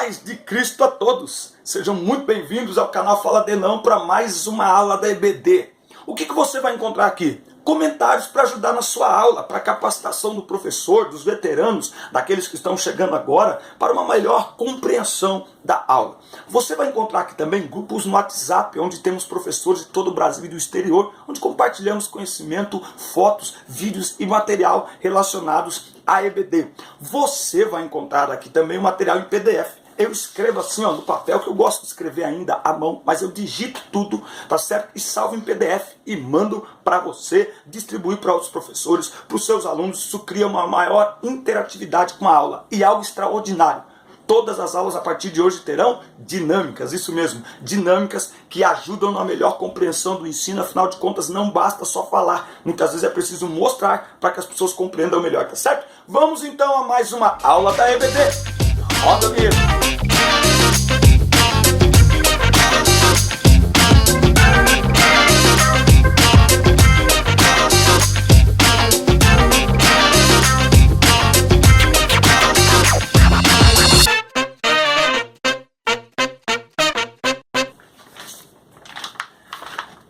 paz de Cristo a todos. Sejam muito bem-vindos ao canal Fala Denão para mais uma aula da EBD. O que você vai encontrar aqui? Comentários para ajudar na sua aula, para a capacitação do professor, dos veteranos, daqueles que estão chegando agora, para uma melhor compreensão da aula. Você vai encontrar aqui também grupos no WhatsApp, onde temos professores de todo o Brasil e do exterior, onde compartilhamos conhecimento, fotos, vídeos e material relacionados à EBD. Você vai encontrar aqui também o material em PDF. Eu escrevo assim, no papel, que eu gosto de escrever ainda à mão, mas eu digito tudo, tá certo? E salvo em PDF e mando para você distribuir para outros professores, para os seus alunos. Isso cria uma maior interatividade com a aula e algo extraordinário. Todas as aulas a partir de hoje terão dinâmicas, isso mesmo, dinâmicas que ajudam na melhor compreensão do ensino. Afinal de contas, não basta só falar, muitas vezes é preciso mostrar para que as pessoas compreendam melhor, tá certo? Vamos então a mais uma aula da EBD. Roda mesmo.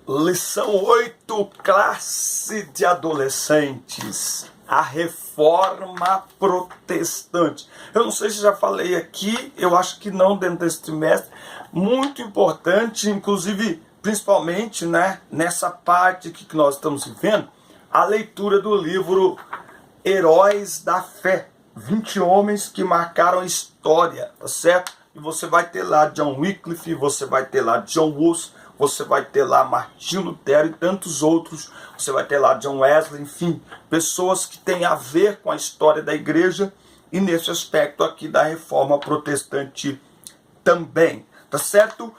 Lição 8, classe de adolescentes, a reforma protestante. Eu não sei se já falei aqui, eu acho que não dentro desse trimestre, muito importante, inclusive, principalmente, nessa parte aqui que nós estamos vivendo, a leitura do livro Heróis da Fé, 20 homens que marcaram a história, tá certo? E você vai ter lá John Wycliffe, você vai ter lá John Hus, você vai ter lá Martinho Lutero e tantos outros, você vai ter lá John Wesley, enfim, pessoas que têm a ver com a história da igreja e nesse aspecto aqui da reforma protestante também, tá certo?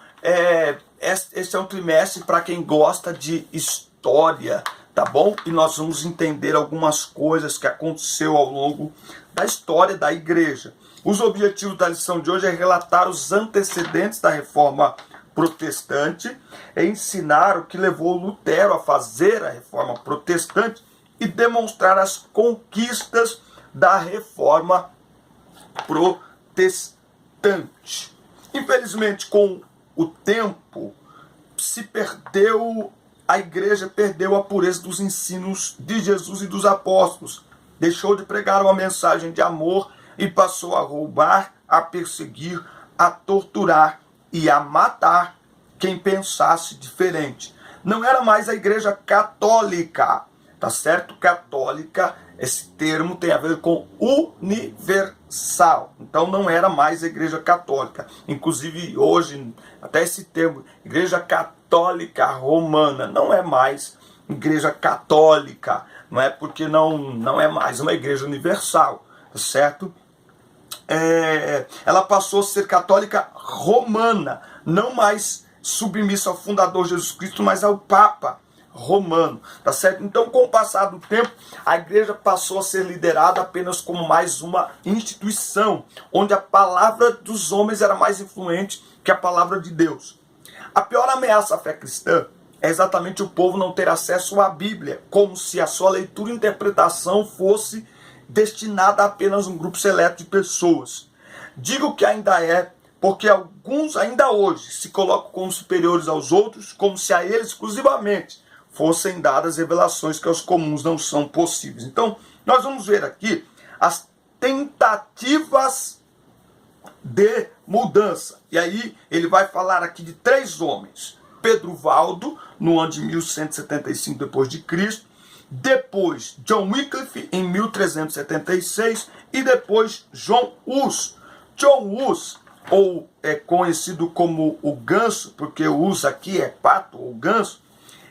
Esse é um trimestre para quem gosta de história, tá bom? E nós vamos entender algumas coisas que aconteceu ao longo da história da igreja. Os objetivos da lição de hoje é relatar os antecedentes da reforma protestante, é ensinar o que levou Lutero a fazer a reforma protestante e demonstrar as conquistas da reforma protestante. Infelizmente, com o tempo, a igreja perdeu a pureza dos ensinos de Jesus e dos apóstolos, deixou de pregar uma mensagem de amor e passou a roubar, a perseguir, a torturar e a matar quem pensasse diferente. Não era mais a igreja católica, tá certo? Católica, esse termo tem a ver com universal. Então não era mais a igreja católica. Inclusive hoje, até esse termo, igreja católica romana, não é mais igreja católica. Não é porque não é mais uma igreja universal, tá certo? Ela passou a ser católica romana, não mais submissa ao fundador Jesus Cristo, mas ao Papa romano, tá certo? Então, com o passar do tempo, a igreja passou a ser liderada apenas como mais uma instituição, onde a palavra dos homens era mais influente que a palavra de Deus. A pior ameaça à fé cristã é exatamente o povo não ter acesso à Bíblia, como se a sua leitura e interpretação fosse destinada a apenas um grupo seleto de pessoas. Digo que ainda é, porque alguns ainda hoje se colocam como superiores aos outros, como se a eles exclusivamente fossem dadas revelações que aos comuns não são possíveis. Então, nós vamos ver aqui as tentativas de mudança. E aí ele vai falar aqui de 3 homens. Pedro Valdo, no ano de 1175 d.C., depois John Wycliffe em 1376 e depois John Hus. John Hus, ou é conhecido como o Ganso, porque o Hus aqui é pato ou ganso,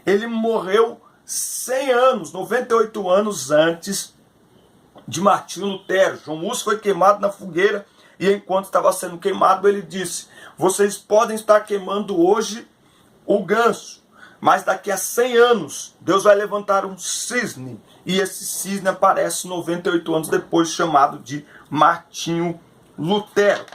ele morreu 100 anos, 98 anos antes de Martinho Lutero. John Hus foi queimado na fogueira e enquanto estava sendo queimado ele disse: vocês podem estar queimando hoje o ganso, mas daqui a 100 anos, Deus vai levantar um cisne. E esse cisne aparece 98 anos depois, chamado de Martinho Lutero.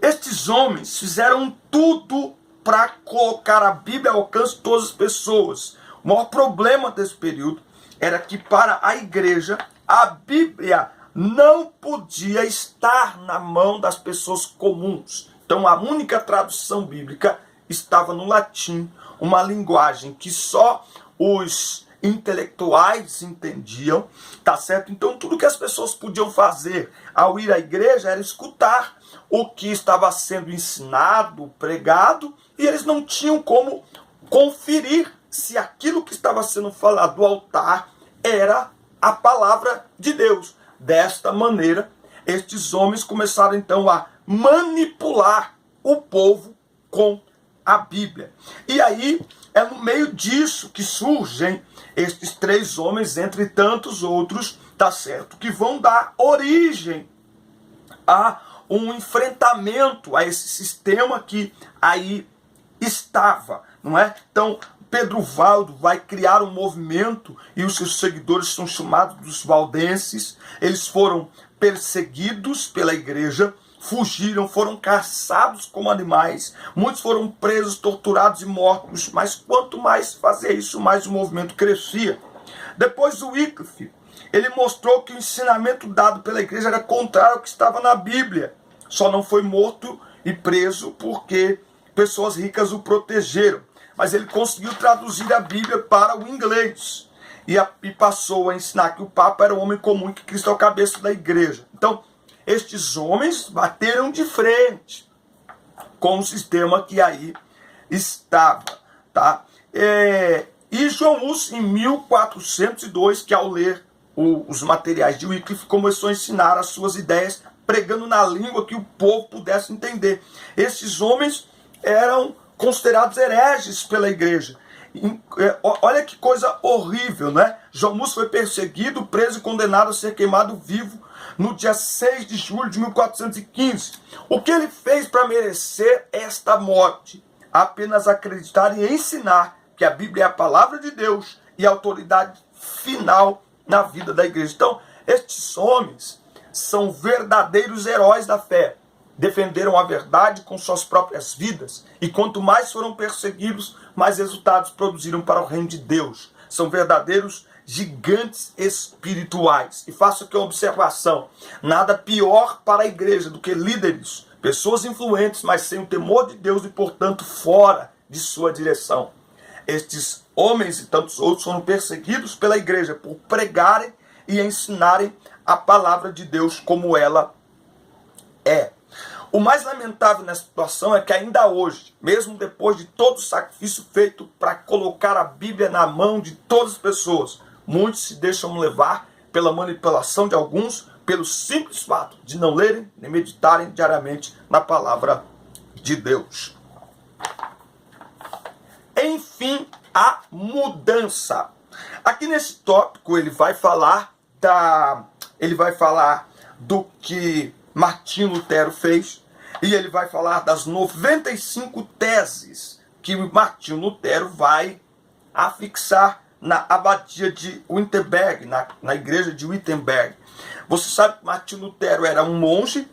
Estes homens fizeram tudo para colocar a Bíblia ao alcance de todas as pessoas. O maior problema desse período era que para a igreja, a Bíblia não podia estar na mão das pessoas comuns. Então a única tradução bíblica estava no latim, uma linguagem que só os intelectuais entendiam, tá certo? Então tudo que as pessoas podiam fazer ao ir à igreja era escutar o que estava sendo ensinado, pregado, e eles não tinham como conferir se aquilo que estava sendo falado do altar era a palavra de Deus. Desta maneira, estes homens começaram então a manipular o povo com a Bíblia. E aí é no meio disso que surgem estes 3 homens, entre tantos outros, tá certo, que vão dar origem a um enfrentamento a esse sistema que aí estava, não é? Então, Pedro Valdo vai criar um movimento e os seus seguidores são chamados dos valdenses. Eles foram perseguidos pela igreja, fugiram, foram caçados como animais. Muitos foram presos, torturados e mortos. Mas quanto mais fazia isso, mais o movimento crescia. Depois o Wycliffe, ele mostrou que o ensinamento dado pela igreja era contrário ao que estava na Bíblia. Só não foi morto e preso porque pessoas ricas o protegeram. Mas ele conseguiu traduzir a Bíblia para o inglês. E passou a ensinar que o Papa era um homem comum e que Cristo é o cabeça da igreja. Então, estes homens bateram de frente com o sistema que aí estava. Tá? E João Hus, em 1402, que ao ler os materiais de Wycliffe, começou a ensinar as suas ideias, pregando na língua que o povo pudesse entender. Esses homens eram considerados hereges pela igreja. Olha que coisa horrível, né? João Hus foi perseguido, preso e condenado a ser queimado vivo no dia 6 de julho de 1415. O que ele fez para merecer esta morte? Apenas acreditar e ensinar que a Bíblia é a palavra de Deus e a autoridade final na vida da igreja. Então, estes homens são verdadeiros heróis da fé. Defenderam a verdade com suas próprias vidas. E quanto mais foram perseguidos, mais resultados produziram para o reino de Deus. São verdadeiros gigantes espirituais. E faço aqui uma observação. Nada pior para a igreja do que líderes, pessoas influentes, mas sem o temor de Deus e, portanto, fora de sua direção. Estes homens e tantos outros foram perseguidos pela igreja por pregarem e ensinarem a palavra de Deus como ela é. O mais lamentável nessa situação é que ainda hoje, mesmo depois de todo o sacrifício feito para colocar a Bíblia na mão de todas as pessoas, muitos se deixam levar pela manipulação de alguns, pelo simples fato de não lerem nem meditarem diariamente na palavra de Deus. Enfim, a mudança. Aqui nesse tópico ele vai falar do que Martinho Lutero fez, e ele vai falar das 95 teses que Martinho Lutero vai afixar na abadia de Wittenberg, na igreja de Wittenberg. Você sabe que Martinho Lutero era um monge,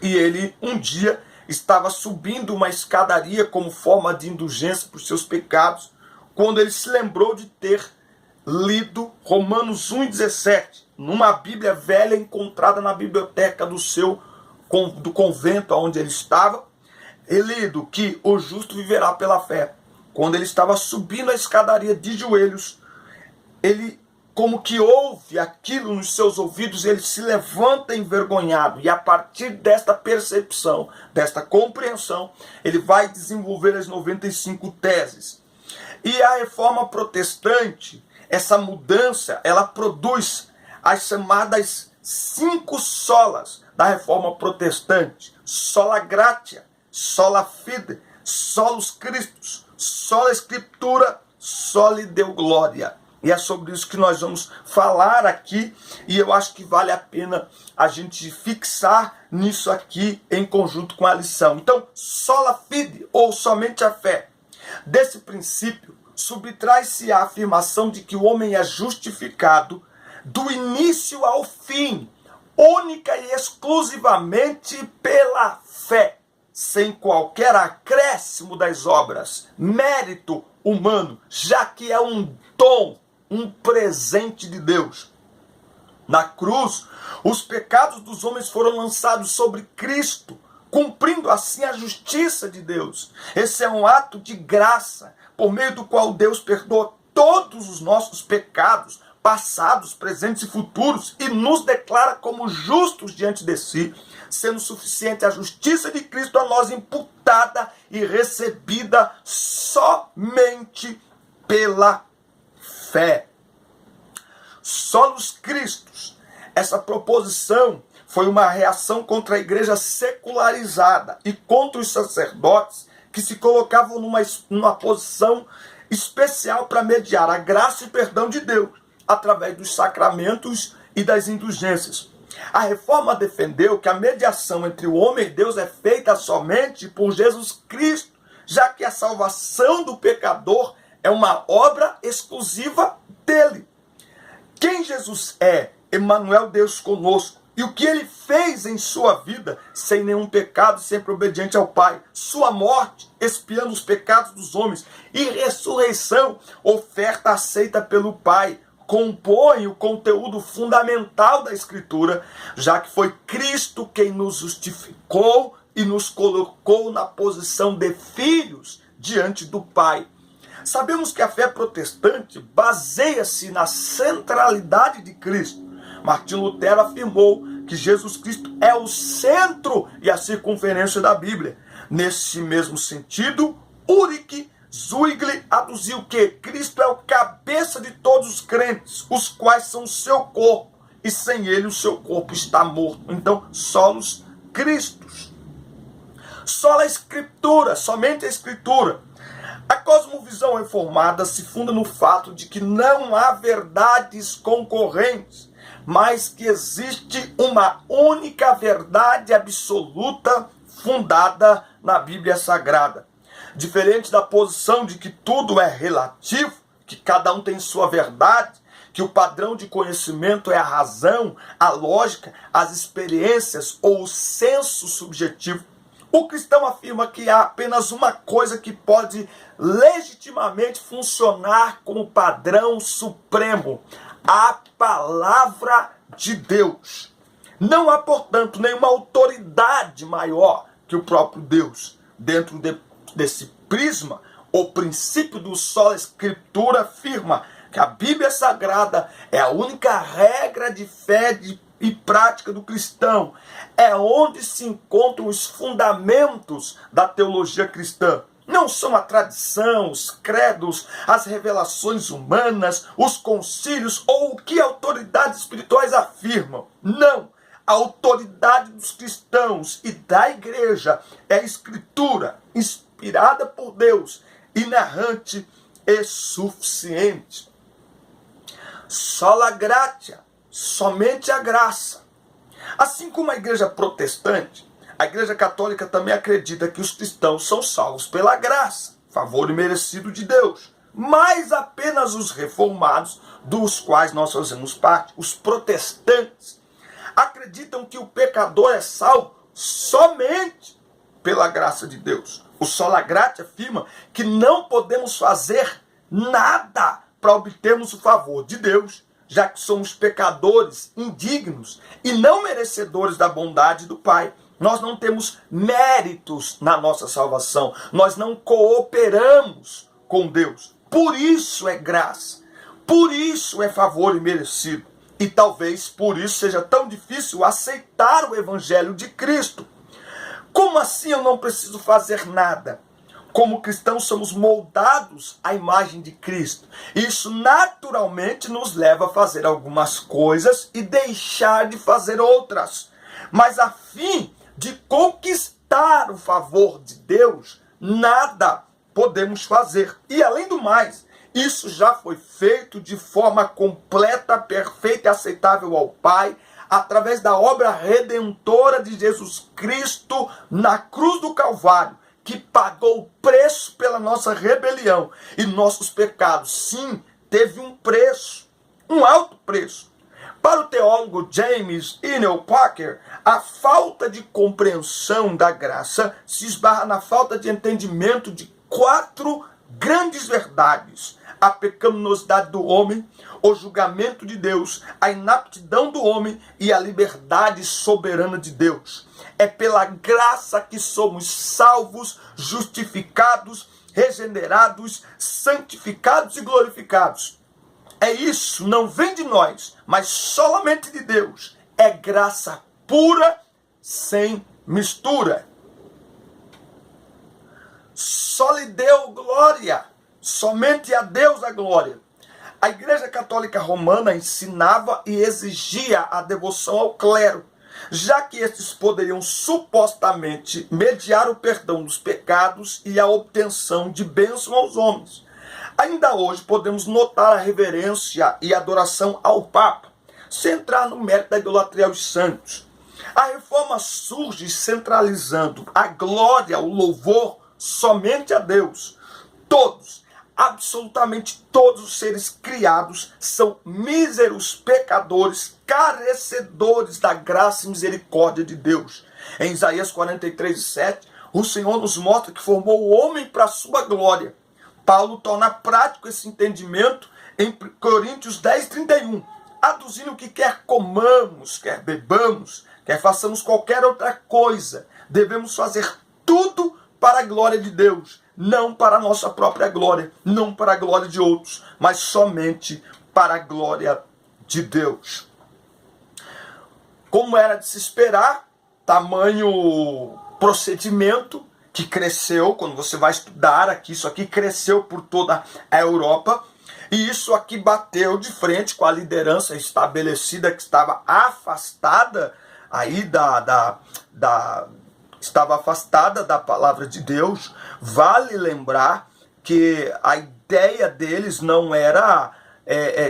e ele um dia estava subindo uma escadaria como forma de indulgência por seus pecados, quando ele se lembrou de ter lido Romanos 1,17, numa Bíblia velha encontrada na biblioteca do convento onde ele estava, e lido que o justo viverá pela fé. Quando ele estava subindo a escadaria de joelhos, ele como que ouve aquilo nos seus ouvidos, ele se levanta envergonhado, e a partir desta percepção, desta compreensão, ele vai desenvolver as 95 teses. E a reforma protestante, essa mudança, ela produz as chamadas 5 solas da reforma protestante: sola gratia, sola fide, solus Christus, sola escritura, soli deo gloria. E é sobre isso que nós vamos falar aqui, e eu acho que vale a pena a gente fixar nisso aqui em conjunto com a lição. Então, sola fide, ou somente a fé. Desse princípio, subtrai-se a afirmação de que o homem é justificado do início ao fim, única e exclusivamente pela fé, sem qualquer acréscimo das obras, mérito humano, já que é um dom, um presente de Deus. Na cruz, os pecados dos homens foram lançados sobre Cristo, cumprindo assim a justiça de Deus. Esse é um ato de graça, por meio do qual Deus perdoa todos os nossos pecados, passados, presentes e futuros, e nos declara como justos diante de si, sendo suficiente a justiça de Cristo a nós imputada e recebida somente pela fé. Solos Cristos. Essa proposição foi uma reação contra a igreja secularizada e contra os sacerdotes que se colocavam numa posição especial para mediar a graça e perdão de Deus através dos sacramentos e das indulgências. A reforma defendeu que a mediação entre o homem e Deus é feita somente por Jesus Cristo, já que a salvação do pecador é uma obra exclusiva dele. Quem Jesus é, Emmanuel, Deus conosco, e o que ele fez em sua vida, sem nenhum pecado, sempre obediente ao Pai, sua morte, expiando os pecados dos homens, e ressurreição, oferta aceita pelo Pai, compõe o conteúdo fundamental da Escritura, já que foi Cristo quem nos justificou e nos colocou na posição de filhos diante do Pai. Sabemos que a fé protestante baseia-se na centralidade de Cristo. Martim Lutero afirmou que Jesus Cristo é o centro e a circunferência da Bíblia. Nesse mesmo sentido, Ulrich Zwingli aduziu que Cristo é o cabeça de todos os crentes, os quais são o seu corpo, e sem ele o seu corpo está morto. Então, solos Cristos. Sola a Escritura, somente a Escritura. A cosmovisão reformada se funda no fato de que não há verdades concorrentes, mas que existe uma única verdade absoluta fundada na Bíblia Sagrada. Diferente da posição de que tudo é relativo, que cada um tem sua verdade, que o padrão de conhecimento é a razão, a lógica, as experiências ou o senso subjetivo, o cristão afirma que há apenas uma coisa que pode legitimamente funcionar como padrão supremo: a palavra de Deus. Não há, portanto, nenhuma autoridade maior que o próprio Deus. Dentro desse prisma, o princípio do sola Escritura afirma que a Bíblia Sagrada é a única regra de fé e prática do cristão. É onde se encontram os fundamentos da teologia cristã. Não são a tradição, os credos, as revelações humanas, os concílios ou o que autoridades espirituais afirmam. Não. A autoridade dos cristãos e da igreja é a Escritura, inspirada por Deus, inerrante e suficiente. Sola gratia, somente a graça. Assim como a igreja protestante, a igreja católica também acredita que os cristãos são salvos pela graça, favor imerecido de Deus. Mas apenas os reformados, dos quais nós fazemos parte, os protestantes, acreditam que o pecador é salvo somente pela graça de Deus. O sola gratia afirma que não podemos fazer nada para obtermos o favor de Deus, já que somos pecadores indignos e não merecedores da bondade do Pai. Nós não temos méritos na nossa salvação. Nós não cooperamos com Deus. Por isso é graça. Por isso é favor imerecido. E talvez por isso seja tão difícil aceitar o Evangelho de Cristo. Como assim eu não preciso fazer nada? Como cristãos somos moldados à imagem de Cristo. Isso naturalmente nos leva a fazer algumas coisas e deixar de fazer outras. Mas a fim de conquistar o favor de Deus, nada podemos fazer. E além do mais, isso já foi feito de forma completa, perfeita e aceitável ao Pai, através da obra redentora de Jesus Cristo na cruz do Calvário, que pagou o preço pela nossa rebelião e nossos pecados. Sim, teve um preço, um alto preço. Para o teólogo James Inel Parker, a falta de compreensão da graça se esbarra na falta de entendimento de 4 grandes verdades. a pecaminosidade do homem, o julgamento de Deus, a inaptidão do homem e a liberdade soberana de Deus. É pela graça que somos salvos, justificados, regenerados, santificados e glorificados. É isso, não vem de nós, mas solamente de Deus. É graça pura, sem mistura. Só lhe deu glória, somente a Deus a glória. A Igreja Católica Romana ensinava e exigia a devoção ao clero, já que estes poderiam supostamente mediar o perdão dos pecados e a obtenção de bênção aos homens. Ainda hoje podemos notar a reverência e adoração ao Papa, sem entrar no mérito da idolatria aos santos. A reforma surge centralizando a glória, o louvor, somente a Deus. Todos, absolutamente todos os seres criados são míseros pecadores, carecedores da graça e misericórdia de Deus. Em Isaías 43:7, o Senhor nos mostra que formou o homem para a sua glória. Paulo torna prático esse entendimento em Coríntios 10:31, aduzindo que quer comamos, quer bebamos, quer façamos qualquer outra coisa, devemos fazer tudo para a glória de Deus, não para a nossa própria glória, não para a glória de outros, mas somente para a glória de Deus. Como era de se esperar, tamanho procedimento que cresceu, quando você vai estudar aqui, isso aqui cresceu por toda a Europa, e isso aqui bateu de frente com a liderança estabelecida que estava afastada aí estava afastada da palavra de Deus. Vale lembrar que a ideia deles não era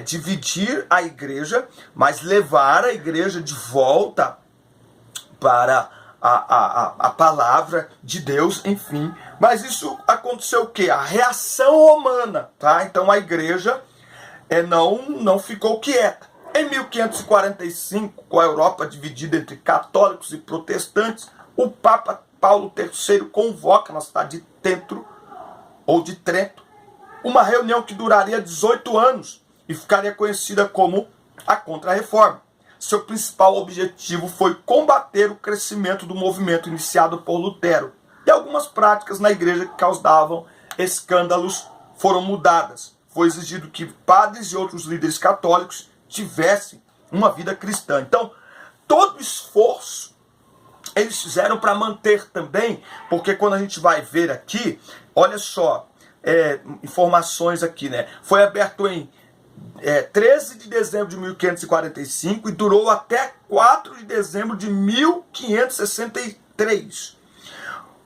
dividir a igreja, mas levar a igreja de volta para a palavra de Deus, enfim. Mas isso aconteceu o quê? A reação romana, tá? Então a igreja não ficou quieta. Em 1545, com a Europa dividida entre católicos e protestantes, o Papa Paulo III convoca na cidade de Trento, uma reunião que duraria 18 anos e ficaria conhecida como a Contra-Reforma. Seu principal objetivo foi combater o crescimento do movimento iniciado por Lutero. E algumas práticas na igreja que causavam escândalos foram mudadas. Foi exigido que padres e outros líderes católicos tivessem uma vida cristã. Então, todo esforço eles fizeram para manter também, porque quando a gente vai ver aqui, olha só, informações aqui, né? Foi aberto em 13 de dezembro de 1545 e durou até 4 de dezembro de 1563.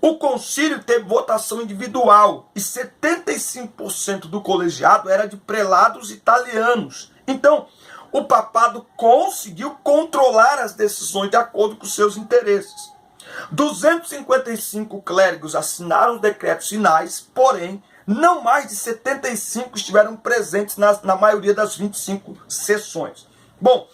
O concílio teve votação individual e 75% do colegiado era de prelados italianos. Então, o papado conseguiu controlar as decisões de acordo com seus interesses. 255 clérigos assinaram os decretos finais, porém, não mais de 75 estiveram presentes na maioria das 25 sessões. Bom,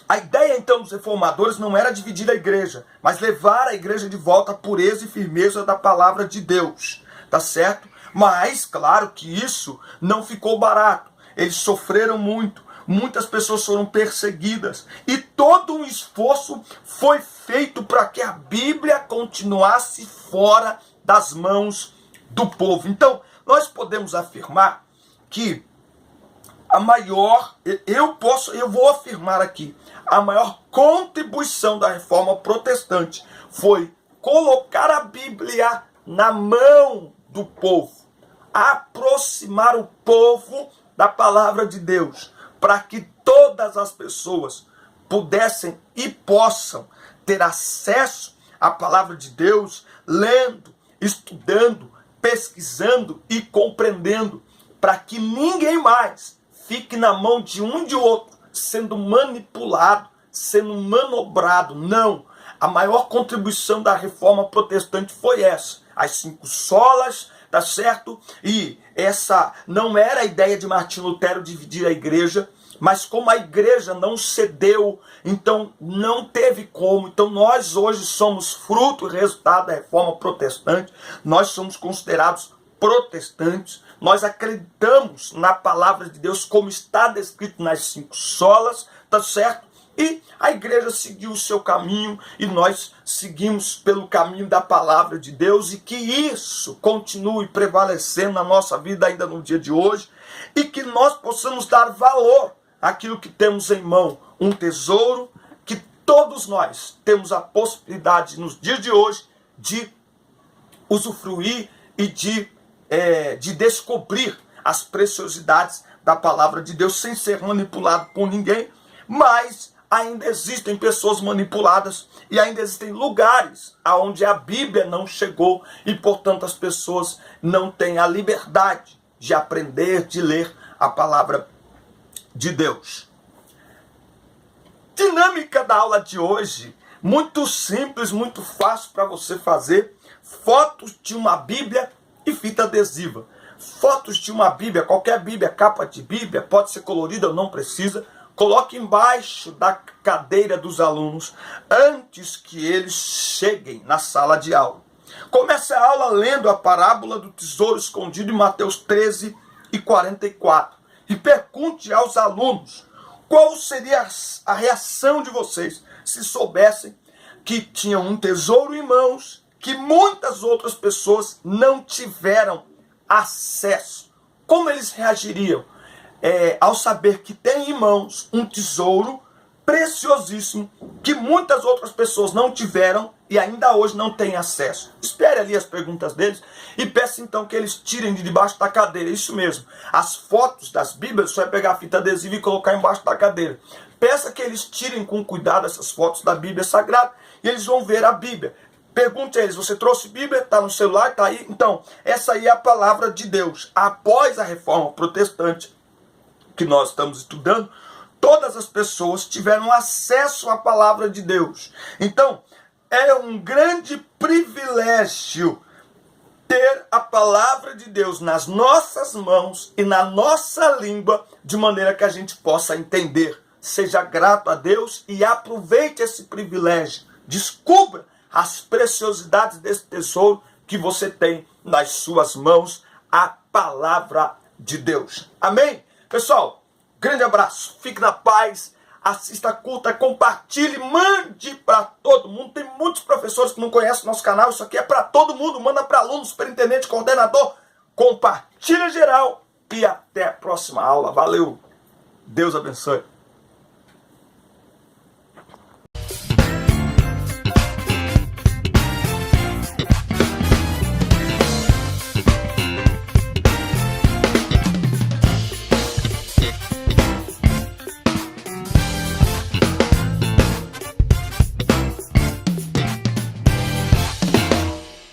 a ideia então dos reformadores não era dividir a igreja, mas levar a igreja de volta à pureza e firmeza da palavra de Deus, tá certo? Mas, claro que isso não ficou barato. Eles sofreram muito, muitas pessoas foram perseguidas e todo um esforço foi feito para que a Bíblia continuasse fora das mãos do povo. Então, nós podemos afirmar que a maior, eu vou afirmar aqui, a maior contribuição da reforma protestante foi colocar a Bíblia na mão do povo, aproximar o povo da palavra de Deus, para que todas as pessoas pudessem e possam ter acesso à palavra de Deus, lendo, estudando, pesquisando e compreendendo, para que ninguém mais fique na mão de um e de outro, sendo manipulado, sendo manobrado. Não, a maior contribuição da reforma protestante foi essa, as 5 solas, tá certo? E essa não era a ideia de Martinho Lutero dividir a igreja, mas como a igreja não cedeu, então não teve como. Então nós hoje somos fruto e resultado da reforma protestante, nós somos considerados protestantes, nós acreditamos na palavra de Deus como está descrito nas 5 solas, tá certo? E a igreja seguiu o seu caminho e nós seguimos pelo caminho da palavra de Deus, e que isso continue prevalecendo na nossa vida ainda no dia de hoje, e que nós possamos dar valor àquilo que temos em mão, um tesouro que todos nós temos a possibilidade nos dias de hoje de usufruir e de descobrir as preciosidades da palavra de Deus sem ser manipulado por ninguém. Mas ainda existem pessoas manipuladas e ainda existem lugares onde a Bíblia não chegou e, portanto, as pessoas não têm a liberdade de aprender, de ler a palavra de Deus. Dinâmica da aula de hoje, muito simples, muito fácil para você fazer. Fotos de uma Bíblia e fita adesiva. Fotos de uma Bíblia, qualquer Bíblia, capa de Bíblia, pode ser colorida ou não precisa. Coloque embaixo da cadeira dos alunos antes que eles cheguem na sala de aula. Comece a aula lendo a parábola do tesouro escondido em Mateus 13 e 44. E pergunte aos alunos qual seria a reação de vocês se soubessem que tinham um tesouro em mãos que muitas outras pessoas não tiveram acesso. Como eles reagiriam? Ao saber que tem em mãos um tesouro preciosíssimo que muitas outras pessoas não tiveram e ainda hoje não têm acesso. Espere ali as perguntas deles e peça então que eles tirem de debaixo da cadeira. Isso mesmo, as fotos das Bíblias, você vai pegar a fita adesiva e colocar embaixo da cadeira. Peça que eles tirem com cuidado essas fotos da Bíblia Sagrada e eles vão ver a Bíblia. Pergunte a eles, você trouxe Bíblia? Está no celular? Está aí? Então, essa aí é a palavra de Deus. Após a Reforma Protestante, que nós estamos estudando, todas as pessoas tiveram acesso à palavra de Deus. Então, é um grande privilégio ter a palavra de Deus nas nossas mãos e na nossa língua, de maneira que a gente possa entender. Seja grato a Deus e aproveite esse privilégio. Descubra as preciosidades desse tesouro que você tem nas suas mãos, a palavra de Deus. Amém? Pessoal, grande abraço, fique na paz, assista, curta, compartilhe, mande para todo mundo. Tem muitos professores que não conhecem o nosso canal, isso aqui é para todo mundo. Manda para aluno, superintendente, coordenador, compartilha geral e até a próxima aula. Valeu, Deus abençoe.